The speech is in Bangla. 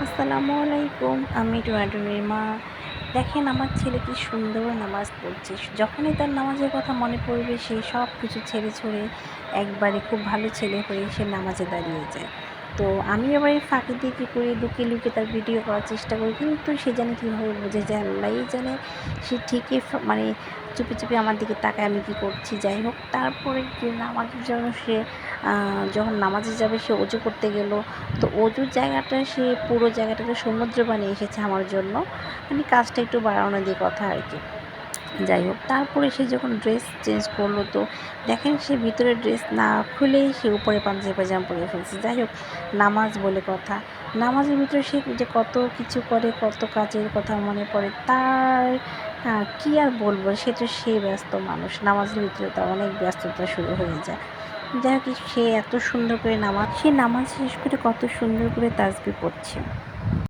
আসসালামু আলাইকুম। আমি টুনাটুনির মা। দেখেন আমার ছেলে কি সুন্দর নামাজ পড়ছে। যখনই তার নামাজের কথা মনে পড়বে সে সব কিছু ছেড়ে ছুড়ে একবারে খুব ভালো ছেলে হয়ে সে নামাজে দাঁড়িয়ে যায়। তো আমি আবার এই ফাঁকি দিয়ে কী করি, লুকিয়ে লুকিয়ে তার ভিডিও করার চেষ্টা করি, কিন্তু সে জানে কীভাবে বুঝে যায় আল্লাহই জানে। সে ঠিকই মানে চুপি চুপি আমার দিকে তাকায় আমি কী করছি। যাই হোক, তারপরে যে নামাজের জন্য সে যখন নামাজে যাবে সে অজু করতে গেল। তো অজুর জায়গাটা সে পুরো জায়গাটাকে সমুদ্র বানিয়ে এসেছে আমার জন্য। মানে কাজটা একটু বাড়ানো দিয়ে কথা আর কি। যাই হোক, তারপরে সে যখন ড্রেস চেঞ্জ করলো, তো দেখেন সে ভিতরে ড্রেস না খুলেই সে উপরে পাঞ্জাবি পায়জামা পরে ফেলছে। যাই হোক, নামাজ বলে কথা। নামাজের ভিতরে সে যে কত কিছু করে, কত কাজের কথা মনে পড়ে তার, কী আর বলবো। সে ব্যস্ত মানুষ, নামাজের ভিতরে তার অনেক ব্যস্ততা শুরু হয়ে যায়। যাই হোক, সে এত সুন্দর করে সে নামাজ শেষ করে কত সুন্দর করে তাসবিহ পড়ছে।